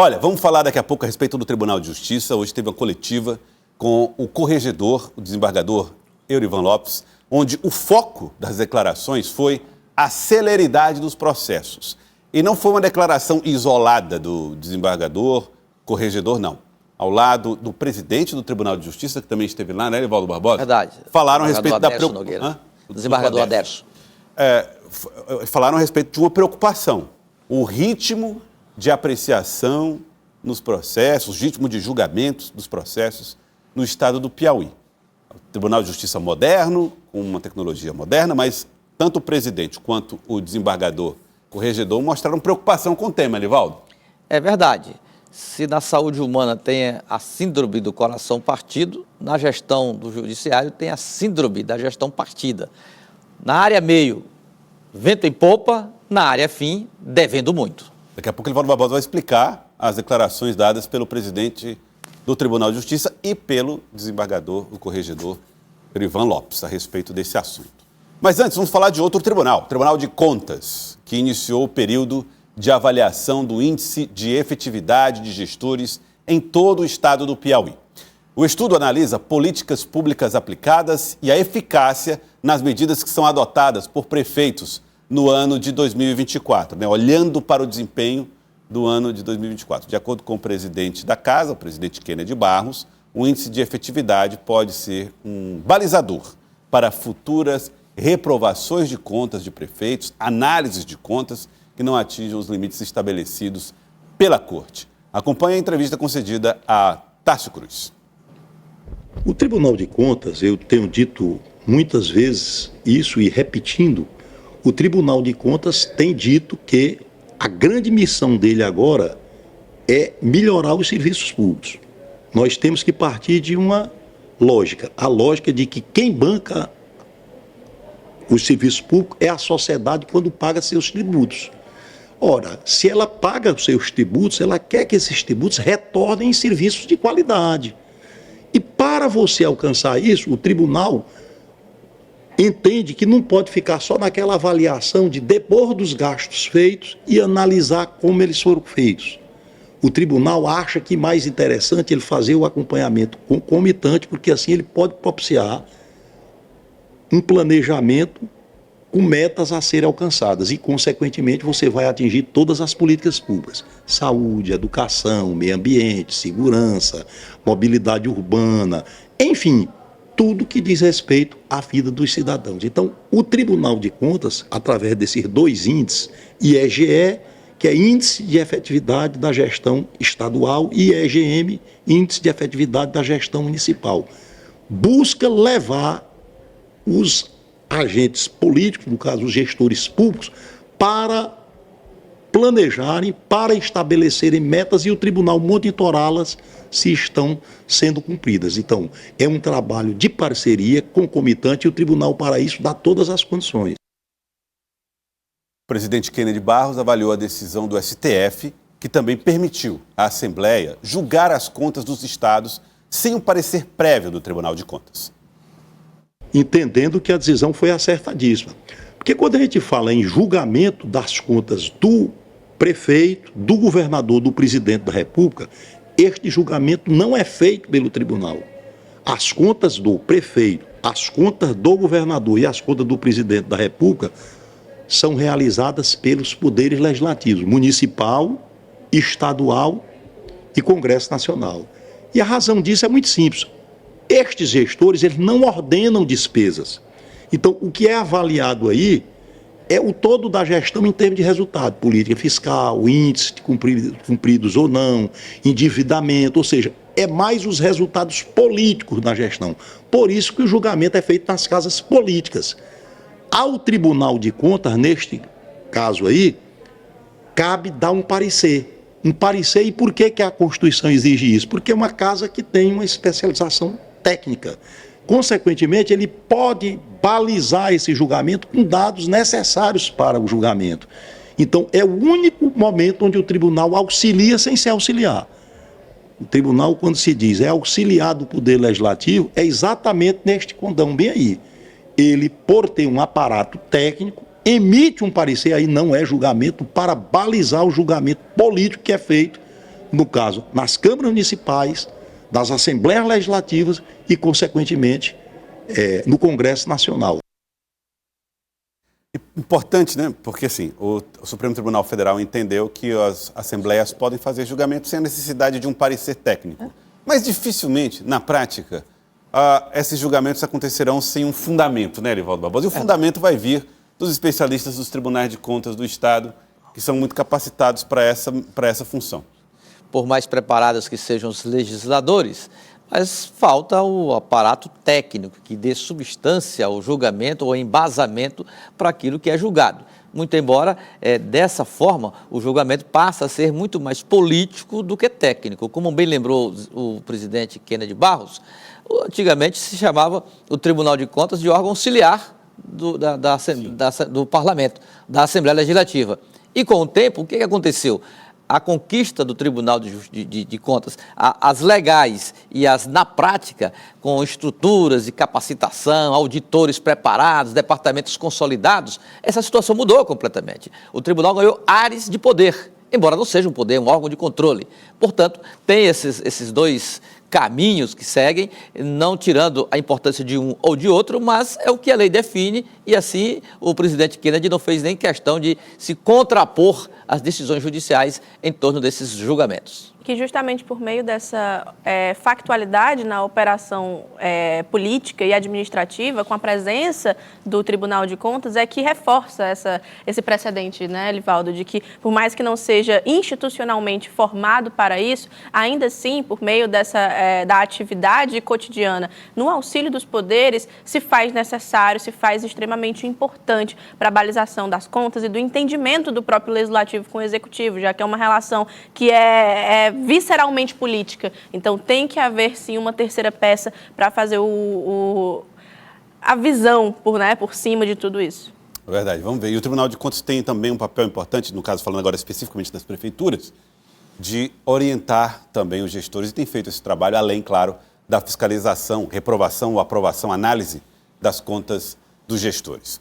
Olha, vamos falar daqui a pouco a respeito do Tribunal de Justiça. Hoje teve uma coletiva com o corregedor, o desembargador Eurivan Lopes, onde o foco das declarações foi a celeridade dos processos. E não foi uma declaração isolada do desembargador, corregedor, não. Ao lado do presidente do Tribunal de Justiça, que também esteve lá, né, Evaldo Barbosa? Verdade. Falaram a respeito da preocupação. Desembargador Aderso. Falaram a respeito de uma preocupação. O ritmo de apreciação nos processos, o ritmo de julgamentos dos processos no estado do Piauí. O Tribunal de Justiça moderno, com uma tecnologia moderna, mas tanto o presidente quanto o desembargador corregedor mostraram preocupação com o tema, Evaldo. É verdade. Se na saúde humana tem a síndrome do coração partido, na gestão do judiciário tem a síndrome da gestão partida. Na área meio, vento em popa, na área fim, devendo muito. Daqui a pouco o Evaldo Barbosa vai explicar as declarações dadas pelo presidente do Tribunal de Justiça e pelo desembargador, o corregedor Eurivan Lopes, a respeito desse assunto. Mas antes, vamos falar de outro tribunal, o Tribunal de Contas, que iniciou o período de avaliação do índice de efetividade de gestores em todo o estado do Piauí. O estudo analisa políticas públicas aplicadas e a eficácia nas medidas que são adotadas por prefeitos no ano de 2024, olhando para o desempenho do ano de 2024. De acordo com o presidente da Casa, o presidente Kennedy Barros, o índice de efetividade pode ser um balizador para futuras reprovações de contas de prefeitos, análises de contas que não atinjam os limites estabelecidos pela Corte. Acompanhe a entrevista concedida a Tássio Cruz. O Tribunal de Contas, eu tenho dito muitas vezes isso e repetindo, o Tribunal de Contas tem dito que a grande missão dele agora é melhorar os serviços públicos. Nós temos que partir de uma lógica, a lógica de que quem banca os serviços públicos é a sociedade quando paga seus tributos. Ora, se ela paga os seus tributos, ela quer que esses tributos retornem em serviços de qualidade. E para você alcançar isso, o tribunal entende que não pode ficar só naquela avaliação de depor dos gastos feitos e analisar como eles foram feitos. O tribunal acha que mais interessante ele fazer o acompanhamento concomitante, porque assim ele pode propiciar um planejamento com metas a serem alcançadas e, consequentemente, você vai atingir todas as políticas públicas. Saúde, educação, meio ambiente, segurança, mobilidade urbana, enfim, tudo que diz respeito à vida dos cidadãos. Então, o Tribunal de Contas, através desses dois índices, IEGE, que é Índice de Efetividade da Gestão Estadual, e IEGM, Índice de Efetividade da Gestão Municipal, busca levar os agentes políticos, no caso os gestores públicos, para planejarem, para estabelecerem metas e o tribunal monitorá-las se estão sendo cumpridas. Então, é um trabalho de parceria concomitante e o tribunal para isso dá todas as condições. O presidente Kennedy Barros avaliou a decisão do STF, que também permitiu à Assembleia julgar as contas dos estados sem o parecer prévio do Tribunal de Contas. Entendendo que a decisão foi acertadíssima. Porque quando a gente fala em julgamento das contas do prefeito, do governador, do presidente da República, este julgamento não é feito pelo tribunal. As contas do prefeito, as contas do governador e as contas do presidente da República são realizadas pelos poderes legislativos, municipal, estadual e Congresso Nacional. E a razão disso é muito simples. Estes gestores, eles não ordenam despesas. Então, o que é avaliado aí é o todo da gestão em termos de resultado, política fiscal, índice de cumpridos ou não, endividamento, ou seja, é mais os resultados políticos da gestão. Por isso que o julgamento é feito nas casas políticas. Ao Tribunal de Contas, neste caso aí, cabe dar um parecer. Um parecer, e por que a Constituição exige isso? Porque é uma casa que tem uma especialização técnica. Consequentemente, ele pode balizar esse julgamento com dados necessários para o julgamento. Então, é o único momento onde o tribunal auxilia sem se auxiliar. O tribunal, quando se diz é auxiliar do Poder Legislativo, é exatamente neste condão, bem aí. Ele, por ter um aparato técnico, emite um parecer, aí não é julgamento, para balizar o julgamento político que é feito no caso, nas câmaras municipais, das assembleias legislativas e, consequentemente, no Congresso Nacional. Importante, né? Porque assim, o Supremo Tribunal Federal entendeu que as assembleias podem fazer julgamento sem a necessidade de um parecer técnico. Mas dificilmente, na prática, esses julgamentos acontecerão sem um fundamento, né, Erivaldo Barbosa? E o fundamento vai vir dos especialistas dos tribunais de contas do Estado, que são muito capacitados para essa função. Por mais preparados que sejam os legisladores, mas falta o aparato técnico que dê substância ao julgamento ou embasamento para aquilo que é julgado. Muito embora, dessa forma, o julgamento passa a ser muito mais político do que técnico. Como bem lembrou o presidente Kennedy Barros, antigamente se chamava o Tribunal de Contas de órgão auxiliar do Parlamento, da Assembleia Legislativa. E com o tempo, o que aconteceu? A conquista do Tribunal de Contas, as legais e as na prática, com estruturas de capacitação, auditores preparados, departamentos consolidados, essa situação mudou completamente. O Tribunal ganhou ares de poder, embora não seja um poder, um órgão de controle. Portanto, tem esses dois caminhos que seguem, não tirando a importância de um ou de outro, mas é o que a lei define e assim o presidente Kennedy não fez nem questão de se contrapor às decisões judiciais em torno desses julgamentos. Que justamente por meio dessa factualidade na operação política e administrativa, com a presença do Tribunal de Contas, é que reforça esse precedente, né, Livaldo, de que por mais que não seja institucionalmente formado para isso, ainda assim, por meio da atividade cotidiana, no auxílio dos poderes, se faz necessário, se faz extremamente importante para a balização das contas e do entendimento do próprio legislativo com o executivo, já que é uma relação que é visceralmente política. Então, tem que haver, sim, uma terceira peça para fazer a visão por cima de tudo isso. É verdade, vamos ver. E o Tribunal de Contas tem também um papel importante, no caso, falando agora especificamente das prefeituras, de orientar também os gestores, e tem feito esse trabalho, além, claro, da fiscalização, reprovação ou aprovação, análise das contas dos gestores.